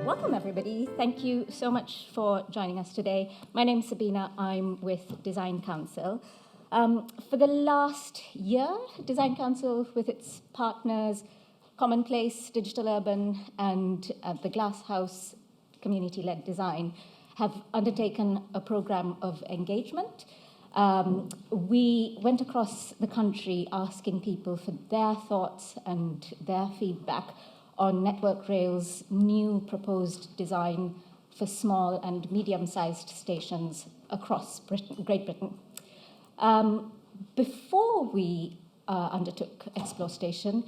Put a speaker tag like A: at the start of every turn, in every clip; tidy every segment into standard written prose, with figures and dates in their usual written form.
A: Welcome, everybody. Thank you so much for joining us today. My name's Sabina. I'm with Design Council. For the last year, Design Council, with its partners, Commonplace, Digital Urban, and the Glasshouse Community-Led Design, have undertaken a program of engagement. We went across the country asking people for their thoughts and their feedback on Network Rail's new proposed design for small and medium-sized stations across Great Britain. Before we undertook Explore Station,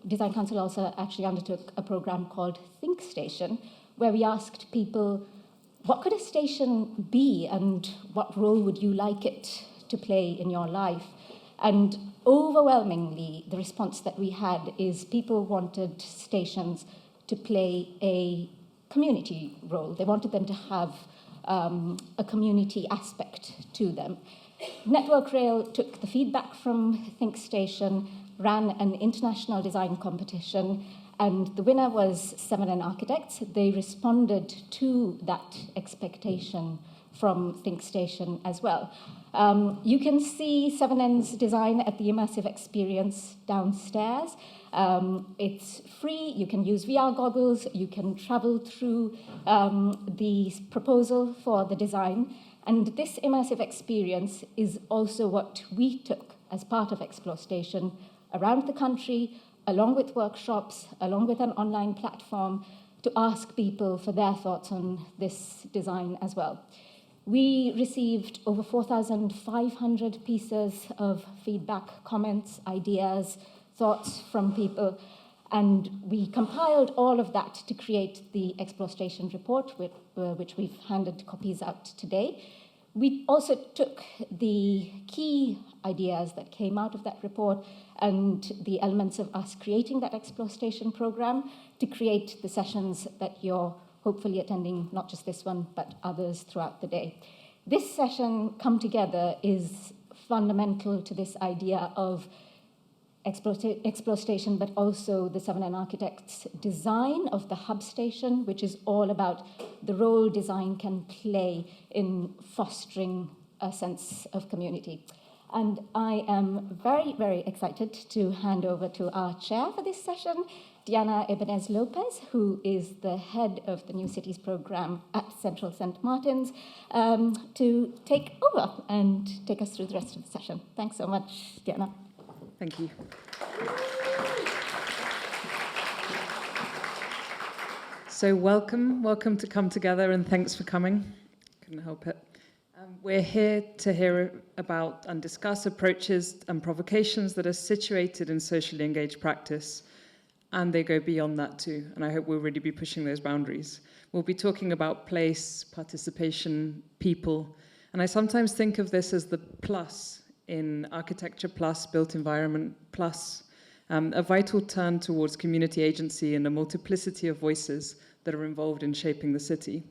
A: Design Council also actually undertook a program called Think Station, where we asked people, what could a station be and what role would you like it to play in your life? And overwhelmingly, the response that we had is people wanted stations to play a community role. They wanted them to have a community aspect to them. Network Rail took the feedback from Think Station, ran an international design competition, and the winner was Seven Architects. They responded to that expectation from Think Station as well. You can see 7N's design at the Immersive Experience downstairs. It's free, you can use VR goggles, you can travel through the proposal for the design. And this immersive experience is also what we took as part of Explore Station around the country, along with workshops, along with an online platform, to ask people for their thoughts on this design as well. We received over 4,500 pieces of feedback, comments, ideas, thoughts from people, and we compiled all of that to create the Explore Station report, which we've handed copies out today. We also took the key ideas that came out of that report and the elements of us creating that Explore Station program to create the sessions that you're hopefully attending, not just this one, but others throughout the day. This session, Come Together, is fundamental to this idea of Explore Station, but also the 7N Architects' design of the hub station, which is all about the role design can play in fostering a sense of community. And I am very, very excited to hand over to our chair for this session, Diana Ebenez Lopez, who is the head of the New Cities program at Central St. Martin's, to take over and take us through the rest of the session. Thanks so much, Diana.
B: Thank you. So welcome to Come Together, and thanks for coming. Couldn't help it. We're here to hear about and discuss approaches and provocations that are situated in socially engaged practice, and they go beyond that too, and I hope we'll really be pushing those boundaries. We'll be talking about place, participation, people, and I sometimes think of this as the plus in architecture plus, built environment plus, a vital turn towards community agency and a multiplicity of voices that are involved in shaping the city.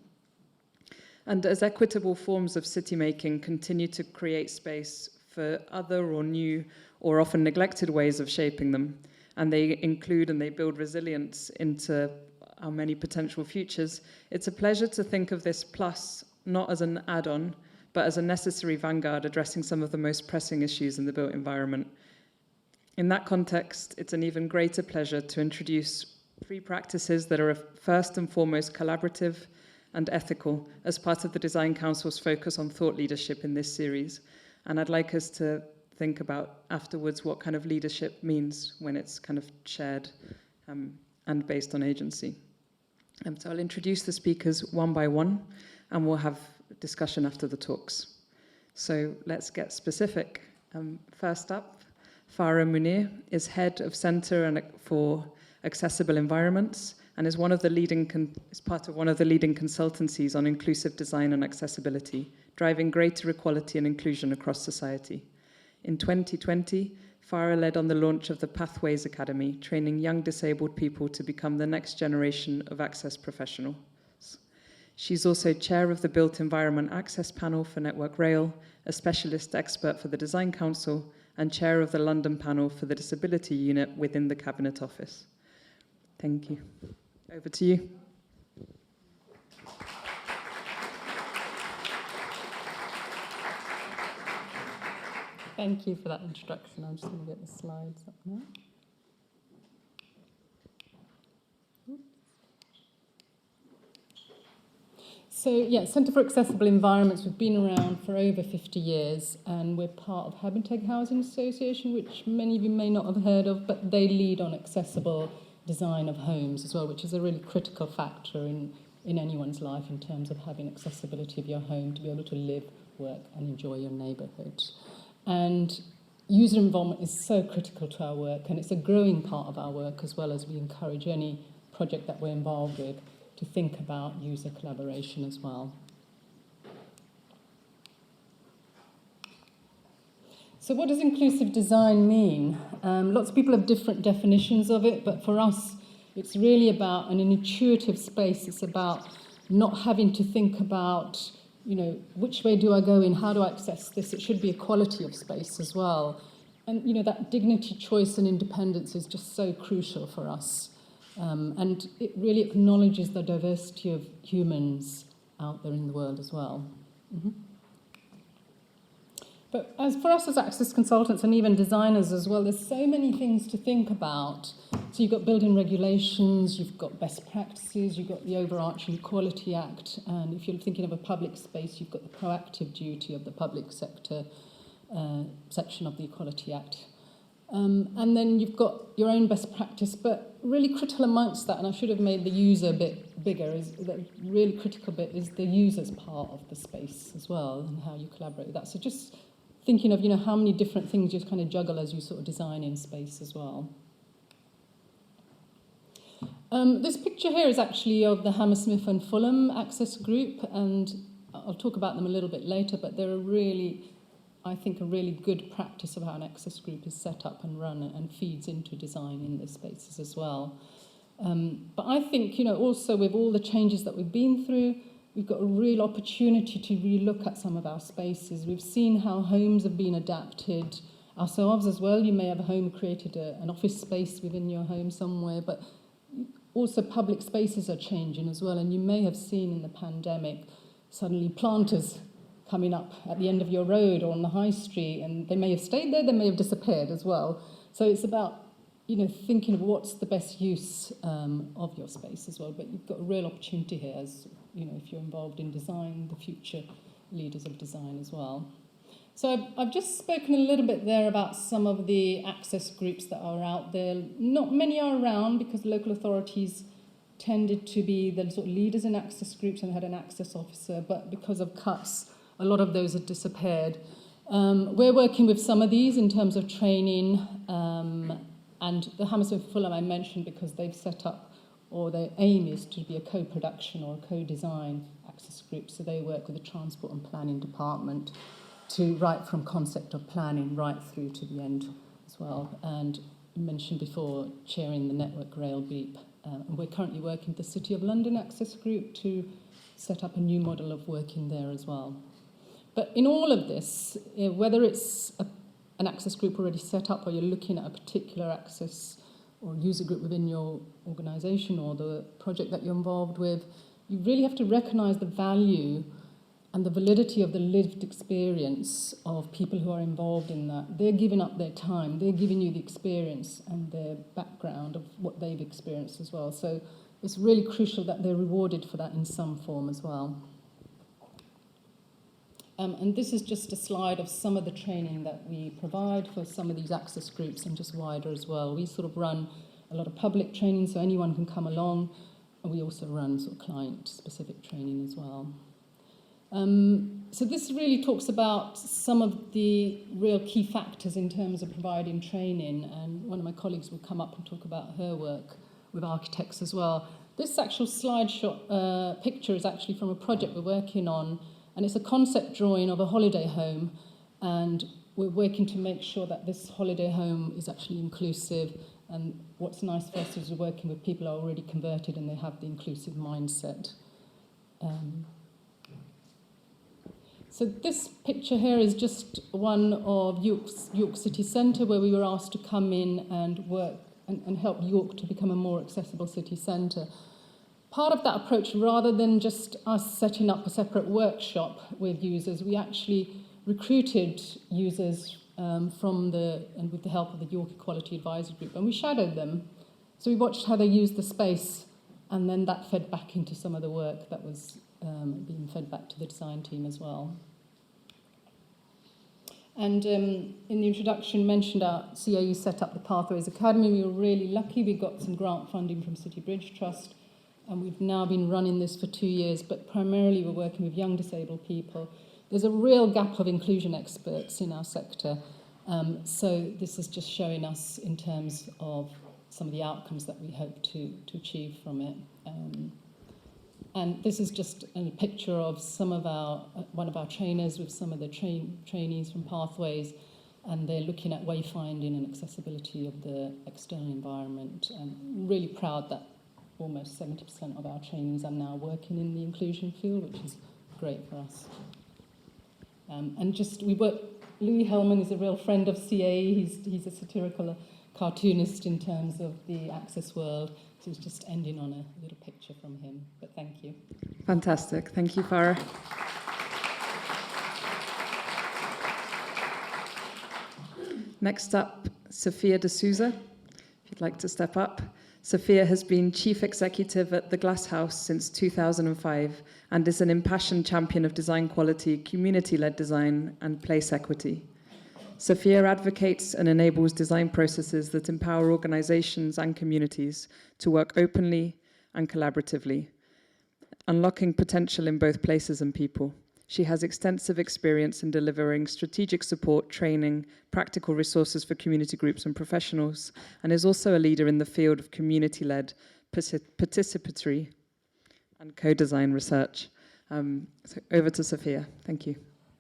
B: And as equitable forms of city making continue to create space for other or new or often neglected ways of shaping them, and they include and they build resilience into our many potential futures, it's a pleasure to think of this plus not as an add-on, but as a necessary vanguard addressing some of the most pressing issues in the built environment. In that context, it's an even greater pleasure to introduce 3 practices that are first and foremost collaborative and ethical as part of the Design Council's focus on thought leadership in this series. And I'd like us to think about afterwards what kind of leadership means when it's kind of shared and based on agency. So I'll introduce the speakers one by one, and we'll have discussion after the talks. So let's get specific. First up, Farah Munir is head of Centre for Accessible Environments and is part of one of the leading consultancies on inclusive design and accessibility, driving greater equality and inclusion across society. In 2020, Farah led on the launch of the Pathways Academy, training young disabled people to become the next generation of access professionals. She's also chair of the Built Environment Access Panel for Network Rail, a specialist expert for the Design Council, and chair of the London Panel for the Disability Unit within the Cabinet Office. Thank you. Over to you.
C: Thank you for that introduction. I'm just going to get the slides up now. So, yeah, Centre for Accessible Environments, we've been around for over 50 years, and we're part of Habitag Housing Association, which many of you may not have heard of, but they lead on accessible design of homes as well, which is a really critical factor in anyone's life in terms of having accessibility of your home to be able to live, work and enjoy your neighbourhood. And user involvement is so critical to our work, and it's a growing part of our work as well, as we encourage any project that we're involved with to think about user collaboration as well. So what does inclusive design mean? Lots of people have different definitions of it, but for us, it's really about an intuitive space. It's about not having to think about, which way do I go in? How do I access this? It should be a quality of space as well. And, that dignity, choice and independence is just so crucial for us. And it really acknowledges the diversity of humans out there in the world as well. Mm-hmm. But as for us as access consultants and even designers as well, there's so many things to think about. So you've got building regulations, you've got best practices, you've got the overarching Equality Act, and if you're thinking of a public space, you've got the proactive duty of the public sector section of the Equality Act. And then you've got your own best practice, but really critical amongst that, and I should have made the user a bit bigger, is the really critical bit is the user's part of the space as well, and how you collaborate with that. So just thinking of, how many different things you kind of juggle as you sort of design in space as well. This picture here is actually of the Hammersmith and Fulham Access Group, and I'll talk about them a little bit later, but they're I think a really good practice of how an access group is set up and run and feeds into design in the spaces as well. But I think, also with all the changes that we've been through, we've got a real opportunity to relook at some of our spaces. We've seen how homes have been adapted ourselves as well. You may have a home created an office space within your home somewhere, but also public spaces are changing as well. And you may have seen in the pandemic suddenly planters coming up at the end of your road or on the high street, and they may have stayed there, they may have disappeared as well. So it's about, thinking of what's the best use of your space as well. But you've got a real opportunity here as, if you're involved in design, the future leaders of design as well. So I've just spoken a little bit there about some of the access groups that are out there. Not many are around because local authorities tended to be the sort of leaders in access groups and had an access officer, but because of cuts, a lot of those have disappeared. We're working with some of these in terms of training, and the Hammersmith Fulham I mentioned because they've set up, or their aim is to be a co-production or a co-design access group. So they work with the Transport and Planning Department to right from concept of planning right through to the end as well. And mentioned before, chairing the Network Rail Beep. And we're currently working with the City of London Access Group to set up a new model of working there as well. But in all of this, whether it's an access group already set up or you're looking at a particular access or user group within your organisation or the project that you're involved with, you really have to recognise the value and the validity of the lived experience of people who are involved in that. They're giving up their time, they're giving you the experience and their background of what they've experienced as well. So it's really crucial that they're rewarded for that in some form as well. And this is just a slide of some of the training that we provide for some of these access groups and just wider as well. We sort of run a lot of public training so anyone can come along, and we also run sort of client-specific training as well. So this really talks about some of the real key factors in terms of providing training, and one of my colleagues will come up and talk about her work with architects as well. This actual slideshot picture is actually from a project we're working on, and it's a concept drawing of a holiday home, and we're working to make sure that this holiday home is actually inclusive. And what's nice for us is we're working with people who are already converted and they have the inclusive mindset. So this picture here is just one of York City Centre, where we were asked to come in and work and help York to become a more accessible city centre. Part of that approach, rather than just us setting up a separate workshop with users, we actually recruited users with the help of the York Equality Advisory Group, and we shadowed them. So we watched how they used the space, and then that fed back into some of the work that was being fed back to the design team as well. And in the introduction, mentioned our CAE set up the Pathways Academy. We were really lucky. We got some grant funding from City Bridge Trust, and we've now been running this for 2 years, but primarily we're working with young disabled people. There's a real gap of inclusion experts in our sector, so this is just showing us in terms of some of the outcomes that we hope to achieve from it. And this is just a picture of one of our trainers with some of the trainees from Pathways, and they're looking at wayfinding and accessibility of the external environment. And really proud that almost 70% of our trainees are now working in the inclusion field, which is great for us. Louis Hellman is a real friend of CAE. He's a satirical cartoonist in terms of the access world. So it's just ending on a little picture from him. But thank you.
B: Fantastic. Thank you, Farah. Next up, Sophia De Souza, if you'd like to step up. Sophia has been Chief Executive at The Glass House since 2005 and is an impassioned champion of design quality, community-led design, and place equity. Sophia advocates and enables design processes that empower organizations and communities to work openly and collaboratively, unlocking potential in both places and people. She has extensive experience in delivering strategic support, training, practical resources for community groups and professionals, and is also a leader in the field of community-led, participatory, and co-design research. So over to Sophia. Thank you.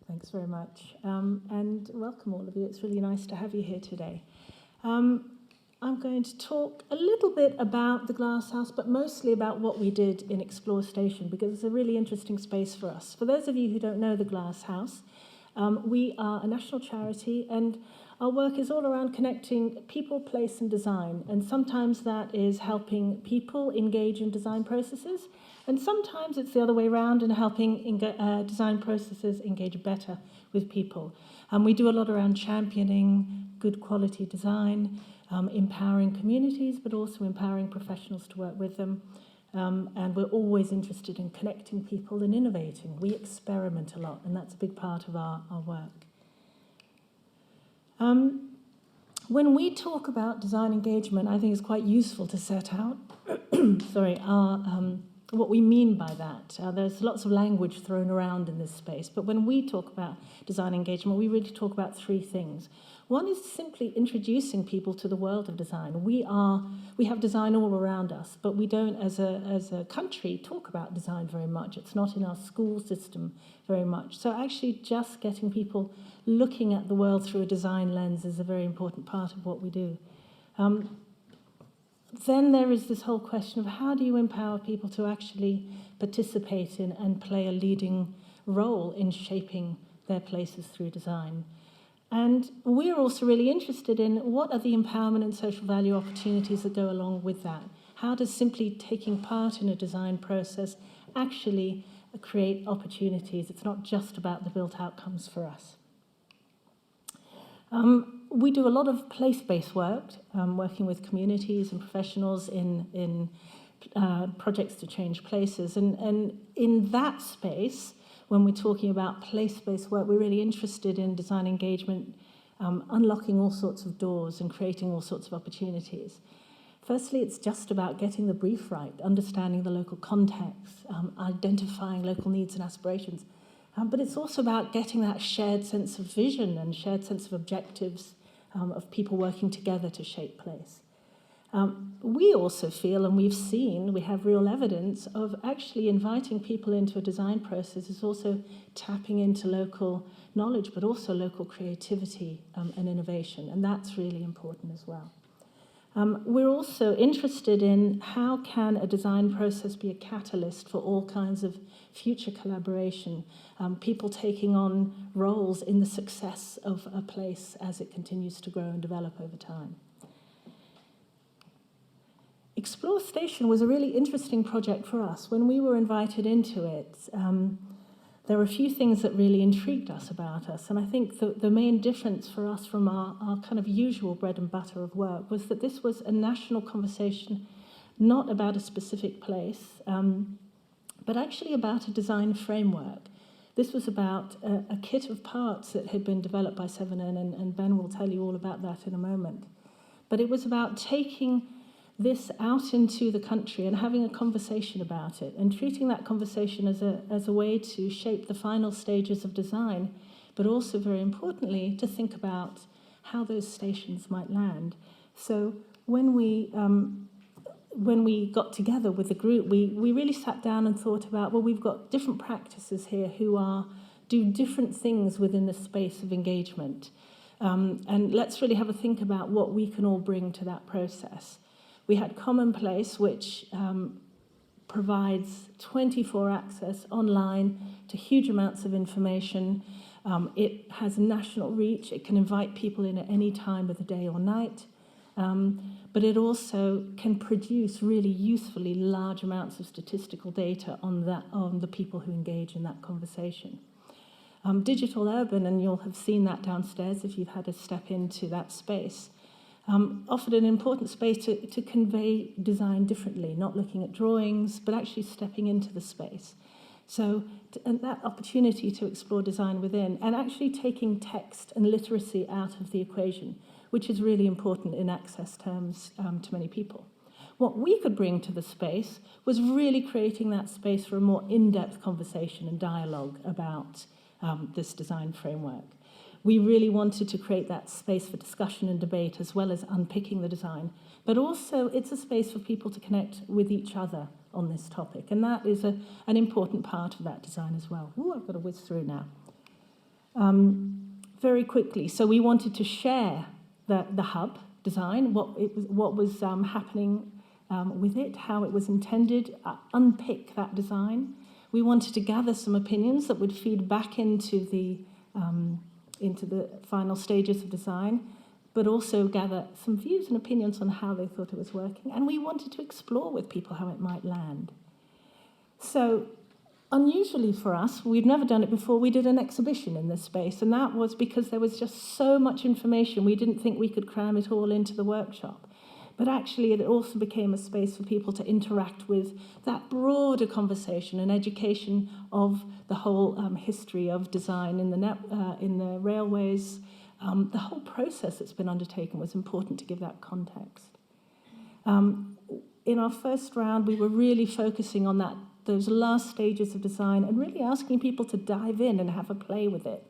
D: Thanks very much. And welcome all of you. It's really nice to have you here today. I'm going to talk a little bit about the Glass House, but mostly about what we did in Explore Station, because it's a really interesting space for us. For those of you who don't know the Glass House, we are a national charity, and our work is all around connecting people, place, and design. And sometimes that is helping people engage in design processes, and sometimes it's the other way around and helping design processes engage better with people. We do a lot around championing good quality design, empowering communities, but also empowering professionals to work with them. And we're always interested in connecting people and innovating. We experiment a lot, and that's a big part of our work. When we talk about design engagement, I think it's quite useful to set out what we mean by that. There's lots of language thrown around in this space, but when we talk about design engagement, we really talk about three things. One is simply introducing people to the world of design. We have design all around us, but we don't, as a country, talk about design very much. It's not in our school system very much. So actually just getting people looking at the world through a design lens is a very important part of what we do. Then there is this whole question of how do you empower people to actually participate in and play a leading role in shaping their places through design. And we're also really interested in what are the empowerment and social value opportunities that go along with that. How does simply taking part in a design process actually create opportunities? It's not just about the built outcomes for us. We do a lot of place-based work, working with communities and professionals in projects to change places. And in that space, when we're talking about place-based work, we're really interested in design engagement, unlocking all sorts of doors and creating all sorts of opportunities. Firstly, it's just about getting the brief right, understanding the local context, identifying local needs and aspirations. But it's also about getting that shared sense of vision and shared sense of objectives of people working together to shape place. We also feel, and we have real evidence of actually inviting people into a design process is also tapping into local knowledge, but also local creativity and innovation, and that's really important as well. We're also interested in how can a design process be a catalyst for all kinds of future collaboration, people taking on roles in the success of a place as it continues to grow and develop over time. Explore Station was a really interesting project for us. When we were invited into it, there were a few things that really intrigued us about us. And I think the main difference for us from our kind of usual bread and butter of work was that this was a national conversation, not about a specific place, but actually about a design framework. This was about a kit of parts that had been developed by 7N, and Ben will tell you all about that in a moment. But it was about taking this out into the country and having a conversation about it, and treating that conversation as a way to shape the final stages of design, but also, very importantly, to think about how those stations might land. So when we got together with the group, we really sat down and thought about, well, we've got different practices here who do different things within the space of engagement. And let's really have a think about what we can all bring to that process. We had Commonplace, which provides 24 access online to huge amounts of information. It has national reach. It can invite people in at any time of the day or night. But it also can produce really usefully large amounts of statistical data on the people who engage in that conversation. Digital Urban, and you'll have seen that downstairs if you've had a step into that space, offered an important space to convey design differently, not looking at drawings, but actually stepping into the space. So, and that opportunity to explore design within, and actually taking text and literacy out of the equation, which is really important in access terms to many people. What we could bring to the space was really creating that space for a more in-depth conversation and dialogue about this design framework. We really wanted to create that space for discussion and debate, as well as unpicking the design. But also, it's a space for people to connect with each other on this topic. And that is an important part of that design as well. Ooh, I've got to whiz through now. Very quickly, so we wanted to share the hub design, what was happening with it, how it was intended, unpick that design. We wanted to gather some opinions that would feed back into the final stages of design, but also gather some views and opinions on how they thought it was working. And we wanted to explore with people how it might land. So, unusually for us, we'd never done it before, we did an exhibition in this space, and that was because there was just so much information, we didn't think we could cram it all into the workshop. But actually, it also became a space for people to interact with that broader conversation and education of the whole history of design in the railways. The whole process that's been undertaken was important to give that context. In our first round, we were really focusing on those last stages of design and really asking people to dive in and have a play with it,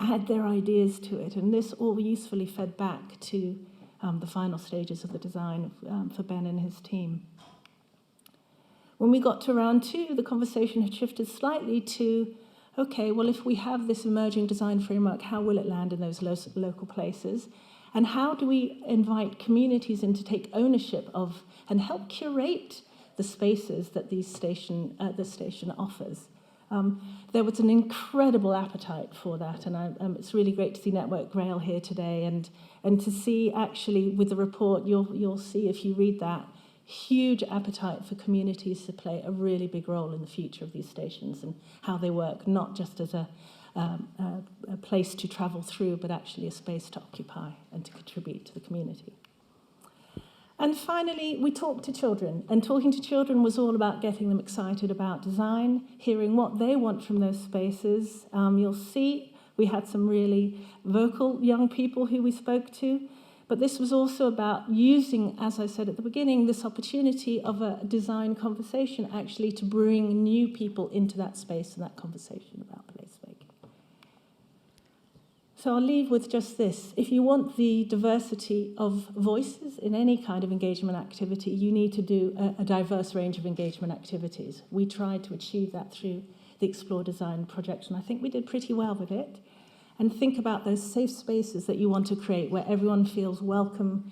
D: add their ideas to it, and this all usefully fed back to the final stages of the design for Ben and his team. When we got to round 2, the conversation had shifted slightly to, okay, well, if we have this emerging design framework, how will it land in those local places? And how do we invite communities in to take ownership of and help curate the spaces that the station offers? There was an incredible appetite for that, and it's really great to see Network Rail here today, and to see actually with the report, you'll see if you read that, huge appetite for communities to play a really big role in the future of these stations and how they work, not just as a place to travel through, but actually a space to occupy and to contribute to the community. And finally, we talked to children, and talking to children was all about getting them excited about design, hearing what they want from those spaces. You'll see we had some really vocal young people who we spoke to, but this was also about using, as I said at the beginning, this opportunity of a design conversation actually to bring new people into that space and that conversation about placemaking. So I'll leave with just this. If you want the diversity of voices in any kind of engagement activity, you need to do a diverse range of engagement activities. We tried to achieve that through the Explore Design project, and I think we did pretty well with it. And think about those safe spaces that you want to create where everyone feels welcome,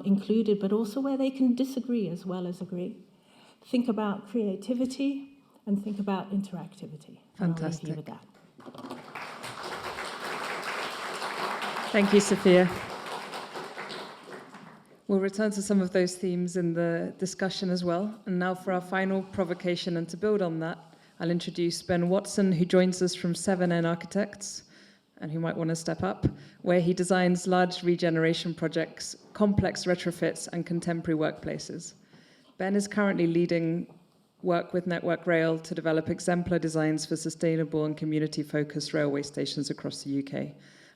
D: included, but also where they can disagree as well as agree. Think about creativity and think about interactivity.
B: Fantastic.
D: And I'll leave you with that.
B: Thank you, Sophia. We'll return to some of those themes in the discussion as well. And now for our final provocation, and to build on that, I'll introduce Ben Watson, who joins us from 7N Architects, and who might want to step up, where he designs large regeneration projects, complex retrofits, and contemporary workplaces. Ben is currently leading work with Network Rail to develop exemplar designs for sustainable and community-focused railway stations across the UK.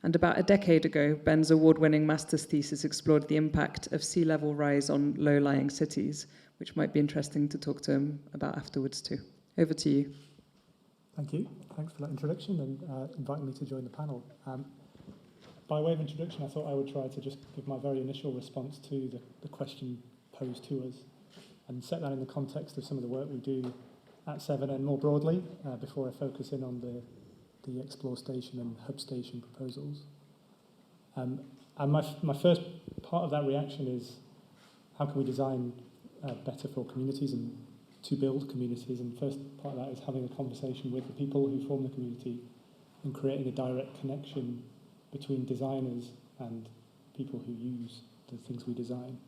B: And about a decade ago, Ben's award-winning master's thesis explored the impact of sea level rise on low-lying cities, which might be interesting to talk to him about afterwards too. Over to you.
E: Thank you. Thanks for that introduction and inviting me to join the panel. By way of introduction, I thought I would try to just give my very initial response to the question posed to us and set that in the context of some of the work we do at 7N more broadly, before I focus in on the Explore Station and Hub Station proposals. And my first part of that reaction is, how can we design better for communities and to build communities? And first part of that is having a conversation with the people who form the community and creating a direct connection between designers and people who use the things we design.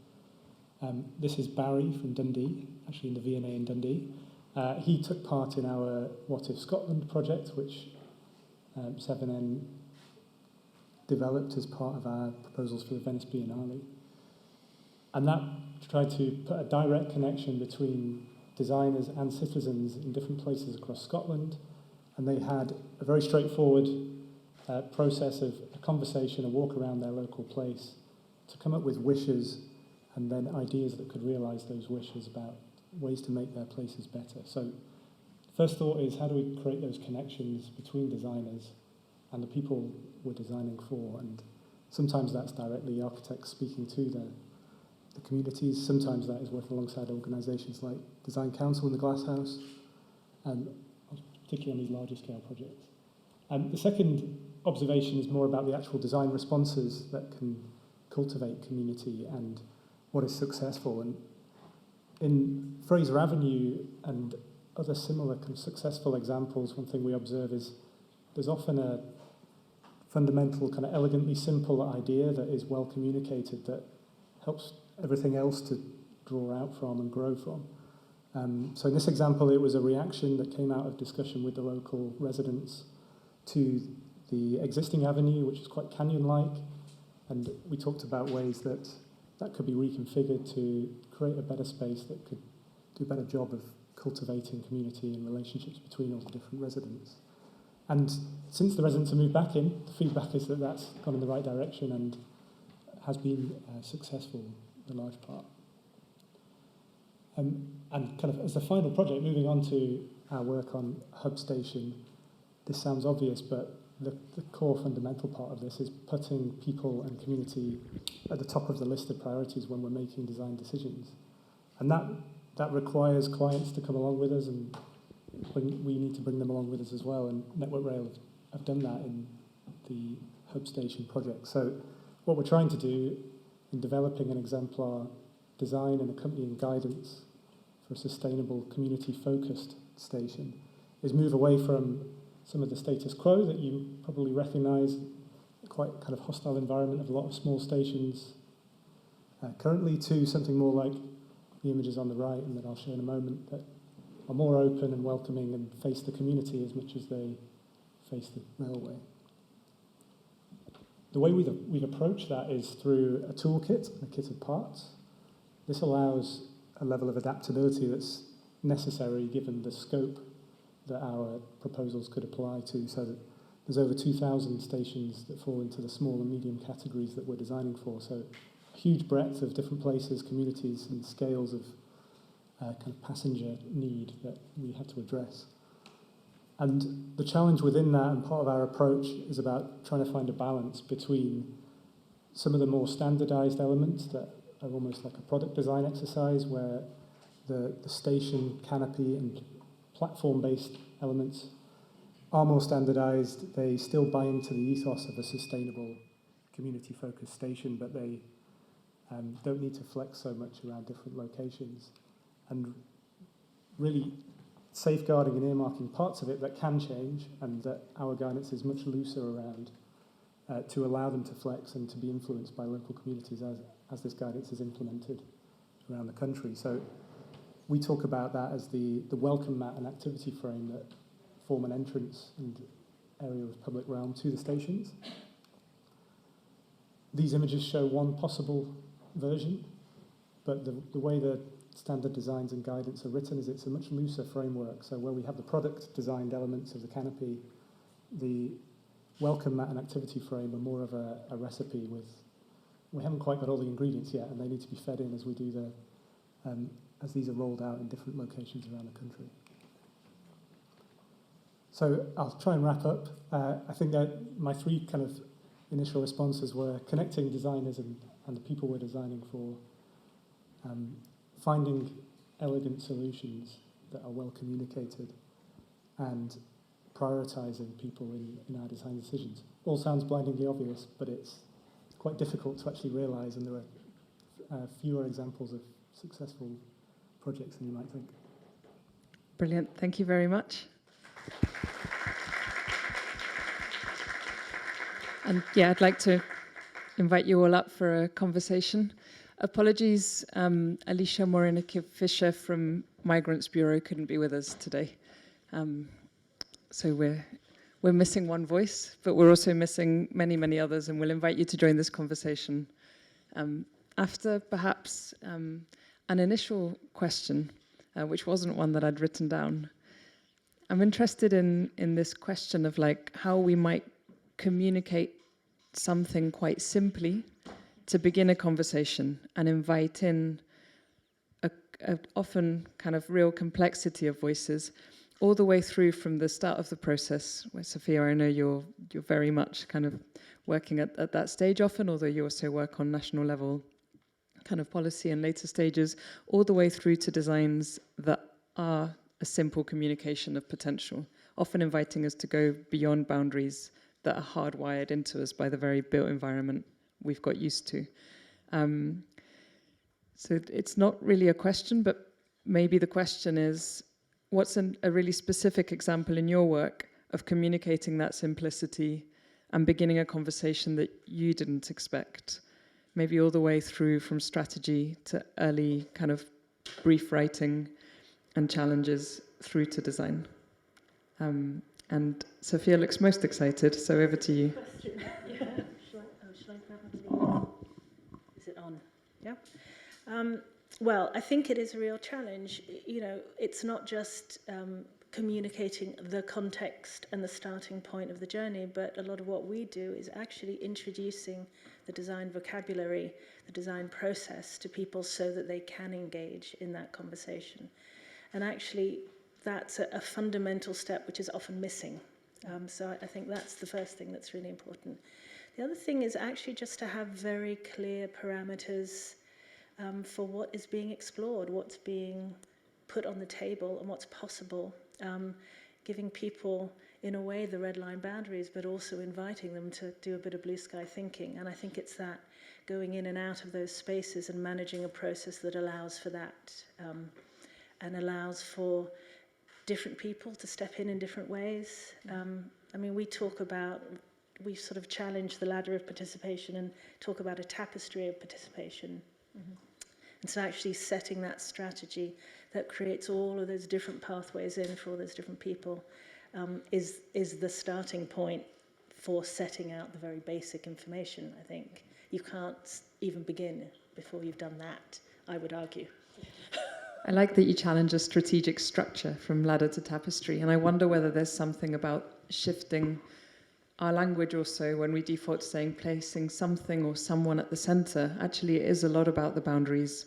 E: This is Barry from Dundee, actually in the V&A in Dundee. He took part in our What If Scotland project, which 7N developed as part of our proposals for the Venice Biennale. And that tried to put a direct connection between designers and citizens in different places across Scotland. And they had a very straightforward process of a conversation, a walk around their local place to come up with wishes and then ideas that could realise those wishes about ways to make their places better. So first thought is, how do we create those connections between designers and the people we're designing for? And sometimes that's directly architects speaking to the communities. Sometimes that is working alongside organisations like Design Council in the Glasshouse, and particularly on these larger scale projects. And the second observation is more about the actual design responses that can cultivate community and what is successful. And in Fraser Avenue and other similar kind of successful examples, one thing we observe is there's often a fundamental kind of elegantly simple idea that is well communicated that helps everything else to draw out from and grow from. So in this example, it was a reaction that came out of discussion with the local residents to the existing avenue, which is quite canyon-like, and we talked about ways that could be reconfigured to create a better space that could do a better job of cultivating community and relationships between all the different residents. And since the residents have moved back in, the feedback is that that's gone in the right direction and has been successful, the large part. And kind of as the final project, moving on to our work on Hub Station, this sounds obvious, but the core fundamental part of this is putting people and community at the top of the list of priorities when we're making design decisions. And that requires clients to come along with us, and we need to bring them along with us as well. And Network Rail have done that in the Hub Station project. So what we're trying to do in developing an exemplar design and accompanying guidance for a sustainable, community-focused station is move away from some of the status quo that you probably recognise, quite kind of hostile environment of a lot of small stations currently, to something more like the images on the right and that I'll show in a moment, that are more open and welcoming and face the community as much as they face the railway. The way we've approached that is through a toolkit, a kit of parts. This allows a level of adaptability that's necessary given the scope that our proposals could apply to, so that there's over 2,000 stations that fall into the small and medium categories that we're designing for. So a huge breadth of different places, communities, and scales of kind of passenger need that we have to address. And the challenge within that, and part of our approach, is about trying to find a balance between some of the more standardized elements that are almost like a product design exercise, where the station canopy and platform-based elements are more standardized. They still buy into the ethos of a sustainable, community-focused station, but they don't need to flex so much around different locations. And really safeguarding and earmarking parts of it that can change, and that our guidance is much looser around, to allow them to flex and to be influenced by local communities as this guidance is implemented around the country. So we talk about that as the welcome mat and activity frame that form an entrance and area of public realm to the stations. These images show one possible version, but the way the standard designs and guidance are written is it's a much looser framework. So where we have the product designed elements of the canopy, the welcome mat and activity frame are more of a recipe with, we haven't quite got all the ingredients yet, and they need to be fed in as we do as these are rolled out in different locations around the country. So I'll try and wrap up. I think that my three kind of initial responses were connecting designers and the people we're designing for, finding elegant solutions that are well communicated, and prioritizing people in our design decisions. All sounds blindingly obvious, but it's quite difficult to actually realize, and there are fewer examples of successful projects than you might think.
B: Brilliant. Thank you very much. And yeah, I'd like to invite you all up for a conversation. Apologies, Alisha Morenike Fisher from Migrants Bureau couldn't be with us today. So we're missing one voice, but we're also missing many, many others, and we'll invite you to join this conversation. After perhaps an initial question, which wasn't one that I'd written down. I'm interested in this question of like how we might communicate something quite simply to begin a conversation and invite in a often kind of real complexity of voices all the way through from the start of the process, where Sophia, I know you're very much kind of working at that stage often, although you also work on national level kind of policy and later stages, all the way through to designs that are a simple communication of potential, often inviting us to go beyond boundaries that are hardwired into us by the very built environment we've got used to. So it's not really a question, but maybe the question is, what's a really specific example in your work of communicating that simplicity and beginning a conversation that you didn't expect? Maybe all the way through from strategy to early kind of brief writing and challenges through to design. And Sophia looks most excited, so over to you.
D: Question. Yeah. Shall I grab it? Is it on? Yeah. Well, I think it is a real challenge. You know, it's not just communicating the context and the starting point of the journey, but a lot of what we do is actually introducing the design vocabulary, the design process to people so that they can engage in that conversation. And actually, that's a fundamental step which is often missing. So I think that's the first thing that's really important. The other thing is actually just to have very clear parameters for what is being explored, what's being put on the table and what's possible, giving people, in a way, the red line boundaries, but also inviting them to do a bit of blue sky thinking. And I think it's that going in and out of those spaces and managing a process that allows for that and allows for different people to step in different ways. I mean, we sort of challenge the ladder of participation and talk about a tapestry of participation. Mm-hmm. And so actually setting that strategy that creates all of those different pathways in for all those different people is the starting point for setting out the very basic information, I think. You can't even begin before you've done that, I would argue.
B: I like that you challenge a strategic structure from ladder to tapestry, and I wonder whether there's something about shifting our language also when we default to saying placing something or someone at the center. Actually, it is a lot about the boundaries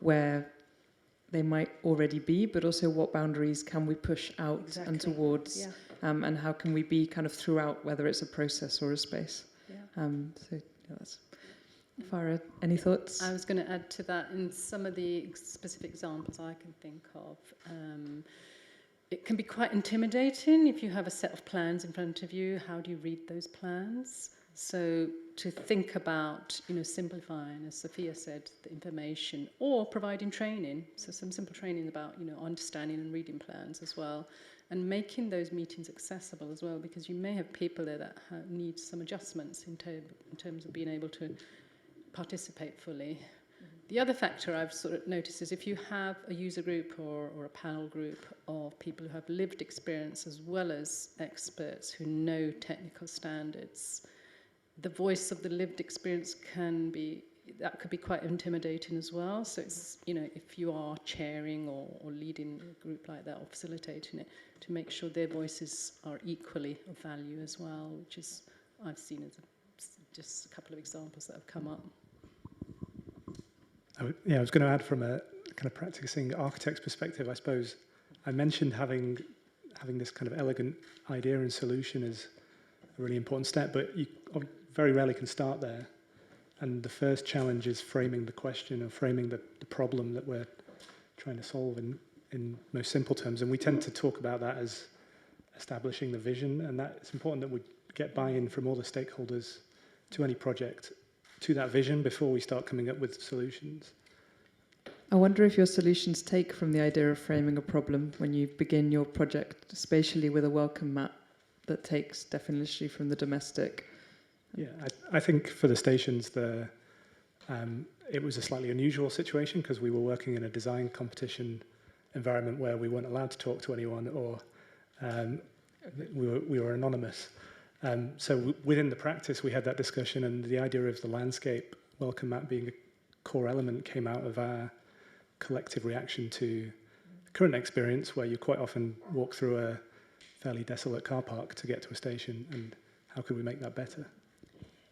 B: where they might already be, but also what boundaries can we push out exactly. and towards, yeah. And how can we be kind of throughout, whether it's a process or a space. Yeah. So yeah, that's... Farah, any thoughts?
C: I was going to add to that, in some of the specific examples I can think of, it can be quite intimidating if you have a set of plans in front of you. How do you read those plans? So to think about, simplifying, as Sophia said, the information, or providing training. So some simple training about, understanding and reading plans as well, and making those meetings accessible as well, because you may have people there that need some adjustments in terms of being able to participate fully.
F: The other factor I've sort of noticed is if you have a user group or a panel group of people who have lived experience as well as experts who know technical standards, the voice of the lived experience could be quite intimidating as well. So it's, if you are chairing or leading a group like that or facilitating it, to make sure their voices are equally of value as well, which is, I've seen as just a couple of examples that have come up.
E: I was going to add from a kind of practicing architect's perspective, I suppose. I mentioned having this kind of elegant idea and solution is a really important step, but you very rarely can start there. And the first challenge is framing the question or framing the problem that we're trying to solve in most simple terms. And we tend to talk about that as establishing the vision, and that it's important that we get buy-in from all the stakeholders to any project, to that vision before we start coming up with solutions.
B: I wonder if your solutions take from the idea of framing a problem when you begin your project, spatially with a welcome map that takes definitionally from the domestic.
E: Yeah, I think for the stations, it was a slightly unusual situation because we were working in a design competition environment where we weren't allowed to talk to anyone, or we were anonymous. So within the practice, we had that discussion, and the idea of the landscape welcome map being a core element came out of our collective reaction to the current experience, where you quite often walk through a fairly desolate car park to get to a station, and how could we make that better?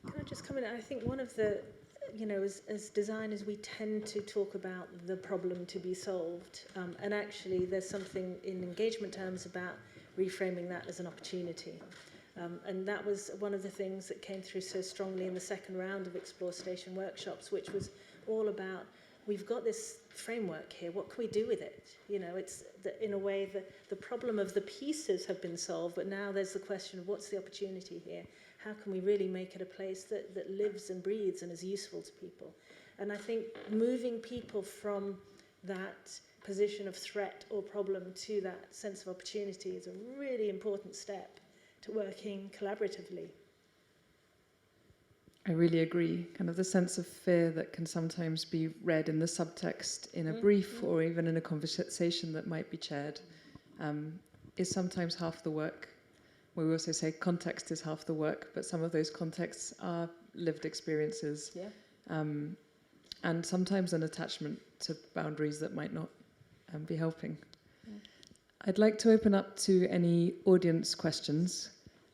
D: Can I just come in? I think one of the, as designers, we tend to talk about the problem to be solved, and actually there's something in engagement terms about reframing that as an opportunity. And that was one of the things that came through so strongly in the second round of Explore Station workshops, which was all about, we've got this framework here, what can we do with it? It's in a way the problem of the pieces have been solved, but now there's the question of what's the opportunity here? How can we really make it a place that lives and breathes and is useful to people? And I think moving people from that position of threat or problem to that sense of opportunity is a really important step to working collaboratively.
B: I really agree. Kind of the sense of fear that can sometimes be read in the subtext in a brief or even in a conversation that might be chaired is sometimes half the work. We also say context is half the work, but some of those contexts are lived experiences. Yeah. And sometimes an attachment to boundaries that might not be helping. Yeah. I'd like to open up to any audience questions,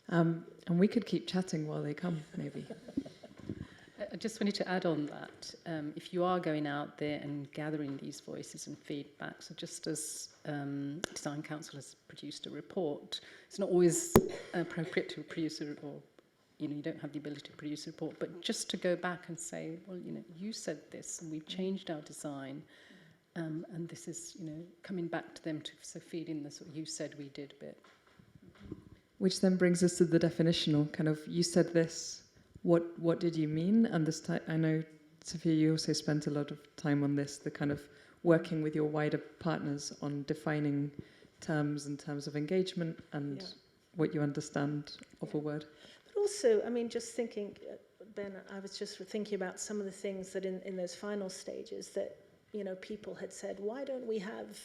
B: and we could keep chatting while they come, maybe.
F: I just wanted to add on that, if you are going out there and gathering these voices and feedback, so just as Design Council has produced a report, it's not always appropriate to produce a report, you don't have the ability to produce a report, but just to go back and say, well, you said this and we've changed our design, and this is, coming back to them to feed in the sort of you said we did bit.
B: Which then brings us to the definitional kind of, you said this, what did you mean? And this time, I know, Sophia, you also spent a lot of time on this, the kind of working with your wider partners on defining terms and terms of engagement and what you understand of a word.
D: But also, just thinking, Ben, I was just thinking about some of the things that in those final stages that, people had said, why don't we have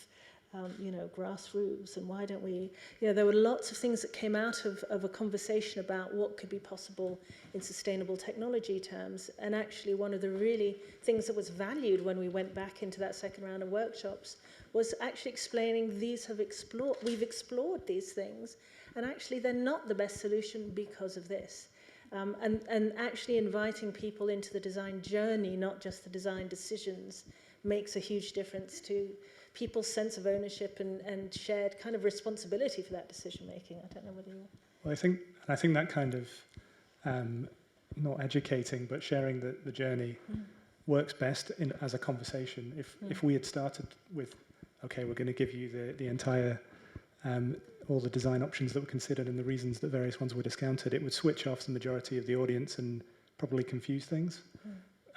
D: grass roofs, and why don't we... there were lots of things that came out of a conversation about what could be possible in sustainable technology terms. And actually, one of the really things that was valued when we went back into that second round of workshops was actually explaining we've explored these things, and actually they're not the best solution because of this. And actually inviting people into the design journey, not just the design decisions, makes a huge difference to people's sense of ownership and shared kind of responsibility for that decision making. I don't know whether you...
E: Well, I think that kind of not educating but sharing the journey works best as a conversation. If we had started with, okay, we're going to give you the entire all the design options that were considered and the reasons that various ones were discounted, it would switch off the majority of the audience and probably confuse things.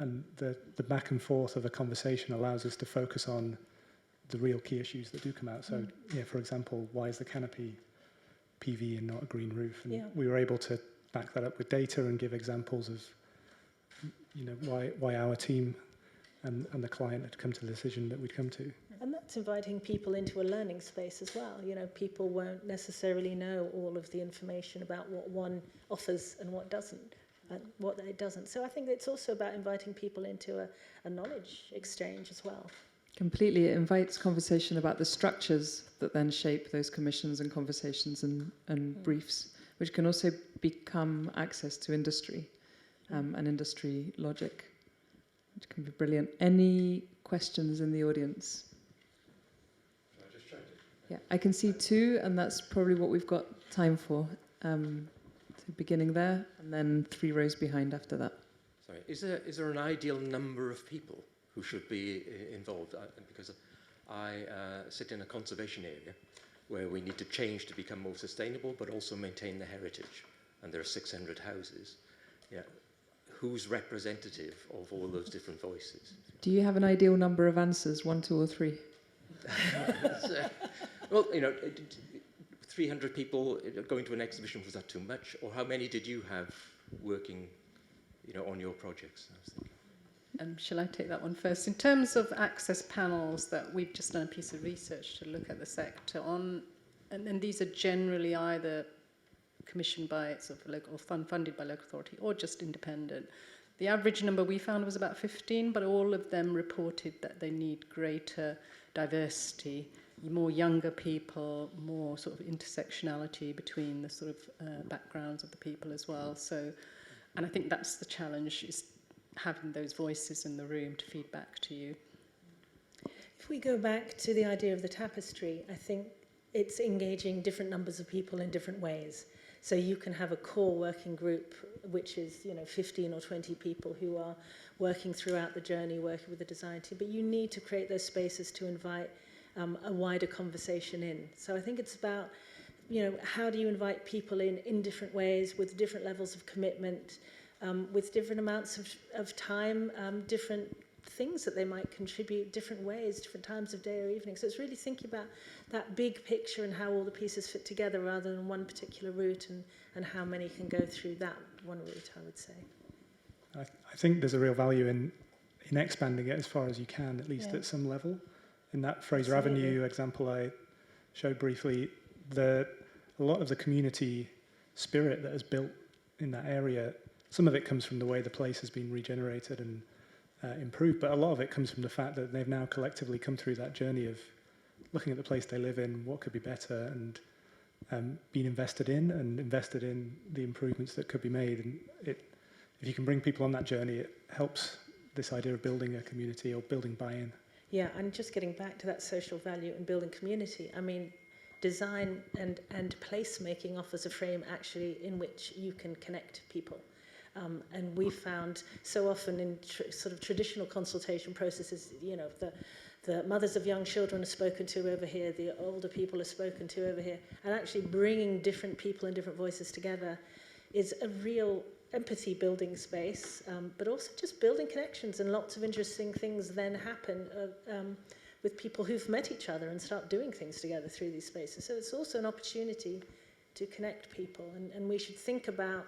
E: And the back and forth of a conversation allows us to focus on the real key issues that do come out. So, for example, why is the canopy PV and not a green roof? And we were able to back that up with data and give examples of, why our team and the client had come to the decision that we'd come to.
D: And that's inviting people into a learning space as well. You know, people won't necessarily know all of the information about what one offers and what doesn't, and what it doesn't. So I think it's also about inviting people into a knowledge exchange as well.
B: Completely. It invites conversation about the structures that then shape those commissions and conversations and briefs, which can also become access to industry and industry logic, which can be brilliant. Any questions in the audience? Yeah, I can see two, and that's probably what we've got time for. So beginning there, and then 3 rows behind after that.
G: Sorry, is there an ideal number of people who should be involved? Because I sit in a conservation area where we need to change to become more sustainable, but also maintain the heritage. And there are 600 houses. Yeah, who's representative of all those different voices?
B: Do you have an ideal number of answers, 1, 2, or 3?
G: Well, you know, 300 people going to an exhibition, was that too much? Or how many did you have working, you know, on your projects? I was thinking.
F: Shall I take that one first? In terms of access panels, that we've just done a piece of research to look at the sector on, and these are generally either commissioned by sort of local, or funded by local authority, or just independent. The average number we found was about 15, but all of them reported that they need greater diversity, more younger people, more sort of intersectionality between the sort of backgrounds of the people as well. So, and I think that's the challenge, is having those voices in the room to feed back to you.
D: If we go back to the idea of the tapestry, I think it's engaging different numbers of people in different ways. So you can have a core working group, which is, you know, 15 or 20 people who are working throughout the journey, working with the design team, but you need to create those spaces to invite a wider conversation in. So I think it's about, you know, how do you invite people in different ways, with different levels of commitment, with different amounts of time, different things that they might contribute, different ways, different times of day or evening. So it's really thinking about that big picture and how all the pieces fit together, rather than one particular route, and how many can go through that one route, I would say.
E: I think there's a real value in expanding it as far as you can, at least at some level. In that Fraser Avenue example I showed briefly, a lot of the community spirit that is built in that area, some of it comes from the way the place has been regenerated and improved, but a lot of it comes from the fact that they've now collectively come through that journey of looking at the place they live in, what could be better, and being invested in the improvements that could be made. And if you can bring people on that journey, it helps this idea of building a community or building buy-in.
D: Yeah, and just getting back to that social value and building community. I mean, design and placemaking offers a frame actually in which you can connect people. And we found so often in sort of traditional consultation processes, you know, the mothers of young children are spoken to over here, the older people are spoken to over here, and actually bringing different people and different voices together is a real empathy building space, but also just building connections, and lots of interesting things then happen with people who've met each other and start doing things together through these spaces. So it's also an opportunity to connect people, and we should think about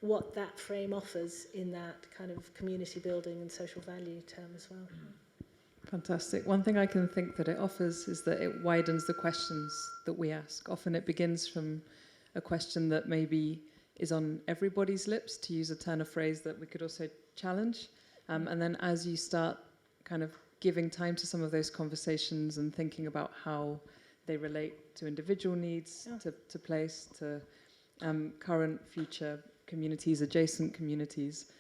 D: what that frame offers in that kind of community building and social value term as well.
B: Fantastic. One thing I can think that it offers is that it widens the questions that we ask. Often it begins from a question that maybe is on everybody's lips, to use a turn of phrase that we could also challenge. And then as you start kind of giving time to some of those conversations and thinking about how they relate to individual needs, to place, to current, future communities, adjacent communities,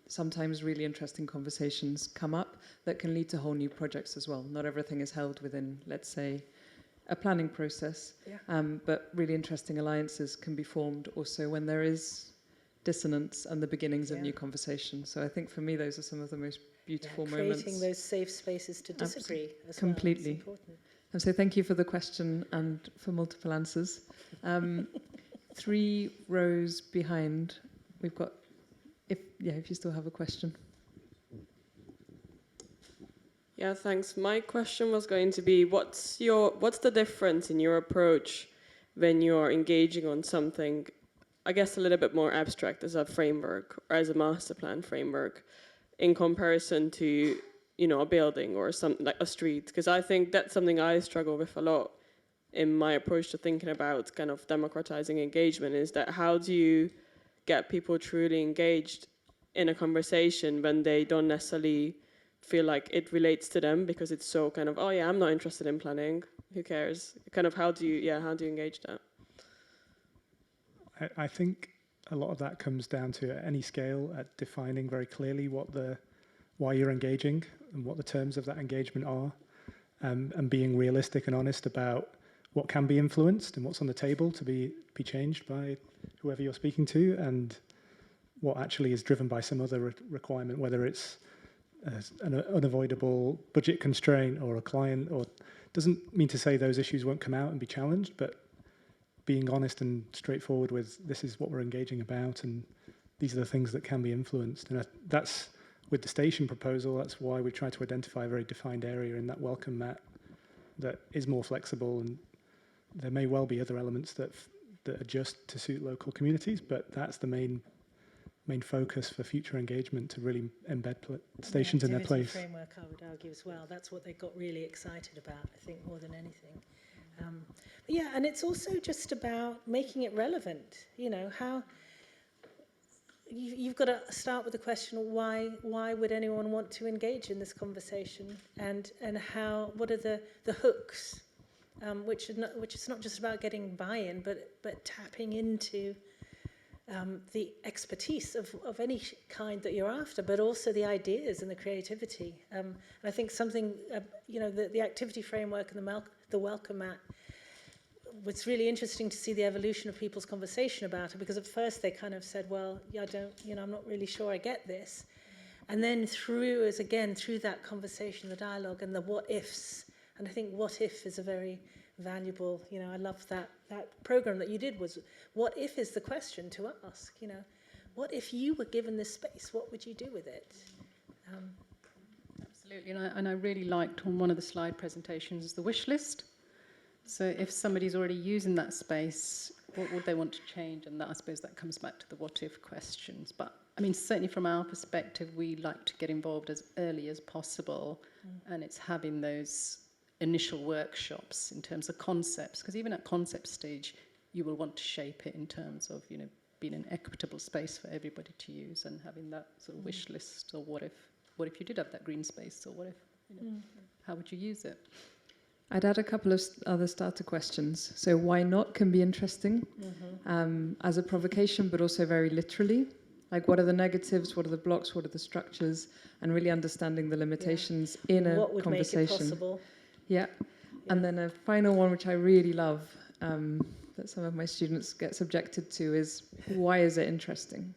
B: sometimes really interesting conversations come up that can lead to whole new projects as well. Not everything is held within, let's say, a planning process, but really interesting alliances can be formed also when there is dissonance and the beginnings of new conversations. So I think for me, those are some of the most beautiful moments.
D: Creating those safe spaces to disagree as
B: completely.
D: well. Important.
B: And so thank you for the question and for multiple answers. 3 rows behind, we've got, if you still have a question.
H: Yeah, thanks. My question was going to be, what's the difference in your approach when you're engaging on something, I guess a little bit more abstract as a framework or as a master plan framework, in comparison to you know, a building or something like a street? Because I think that's something I struggle with a lot in my approach to thinking about kind of democratizing engagement, is that how do you get people truly engaged in a conversation when they don't necessarily feel like it relates to them, because it's so kind of, oh yeah, I'm not interested in planning, who cares? Kind of how do you engage that?
E: I think a lot of that comes down to, at any scale, at defining very clearly why you're engaging and what the terms of that engagement are, and being realistic and honest about what can be influenced and what's on the table to be changed by whoever you're speaking to, and what actually is driven by some other requirement, whether it's an unavoidable budget constraint or a client, or doesn't mean to say those issues won't come out and be challenged, but being honest and straightforward with, this is what we're engaging about and these are the things that can be influenced. And that's, with the station proposal, that's why we try to identify a very defined area in that welcome mat that is more flexible, and there may well be other elements that adjust to suit local communities, but that's the main focus for future engagement, to really embed stations in their place.
I: Framework, I would argue as well. That's what they got really excited about, I think, more than anything. Yeah, and it's also just about making it relevant. You know, how you've got to start with the question: why would anyone want to engage in this conversation? And how? What are the hooks? Which is not just about getting buy-in, but tapping into the expertise of any kind that you're after, but also the ideas and the creativity. And I think something, the activity framework and the welcome mat, it's really interesting to see the evolution of people's conversation about it, because at first they kind of said, well, yeah, I'm not really sure I get this. And then through that conversation, the dialogue and the what ifs, and I think what if is a very valuable, I love that program that you did was, what if is the question to ask, what if you were given this space, what would you do with it?
F: Absolutely, and I really liked on one of the slide presentations the wish list. So if somebody's already using that space, what would they want to change? And that, I suppose that comes back to the what if questions. But I mean, certainly from our perspective, we like to get involved as early as possible, and it's having those initial workshops in terms of concepts, because even at concept stage you will want to shape it in terms of being an equitable space for everybody to use, and having that sort of wish list, or what if you did have that green space, or what if how would you use it?
B: I'd add a couple of other starter questions. So why not can be interesting as a provocation, but also very literally. Like, what are the negatives, what are the blocks, what are the structures, and really understanding the limitations in a
I: what would
B: conversation.
I: Make it possible?
B: Yeah. And then a final one, which I really love, that some of my students get subjected to, is why is it interesting?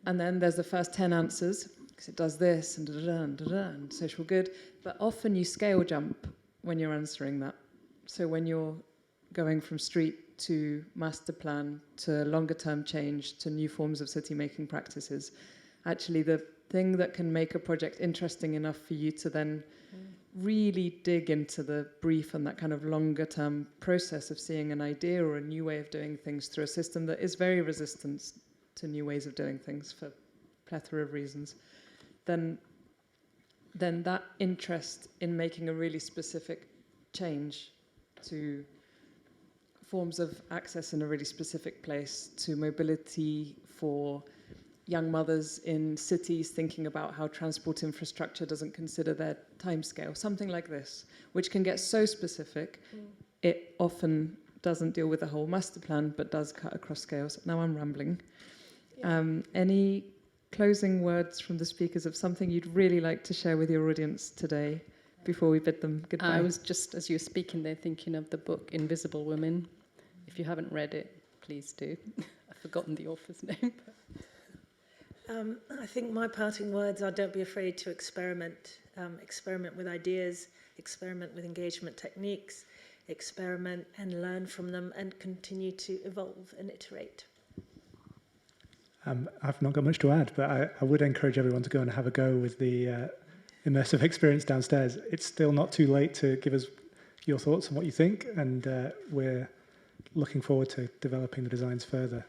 B: And then there's the first 10 answers, because it does this, and da-da-da, and da-da, and social good. But often you scale jump when you're answering that. So when you're going from street to master plan, to longer term change, to new forms of city making practices, actually the thing that can make a project interesting enough for you to then really dig into the brief and that kind of longer term process of seeing an idea or a new way of doing things through a system that is very resistant to new ways of doing things for a plethora of reasons, then that interest in making a really specific change to forms of access in a really specific place, to mobility for young mothers in cities thinking about how transport infrastructure doesn't consider their timescale, something like this, which can get so specific, it often doesn't deal with the whole master plan, but does cut across scales. Now I'm rambling. Yeah. Any closing words from the speakers of something you'd really like to share with your audience today before we bid them goodbye?
F: I was just, as you were speaking there, thinking of the book Invisible Women. If you haven't read it, please do. I've forgotten the author's name.
I: I think my parting words are, don't be afraid to experiment. Experiment with ideas, experiment with engagement techniques, experiment and learn from them, and continue to evolve and iterate.
E: I've not got much to add, but I would encourage everyone to go and have a go with the immersive experience downstairs. It's still not too late to give us your thoughts on what you think, and we're looking forward to developing the designs further.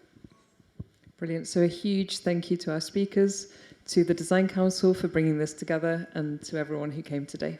B: Brilliant. So a huge thank you to our speakers, to the Design Council for bringing this together, and to everyone who came today.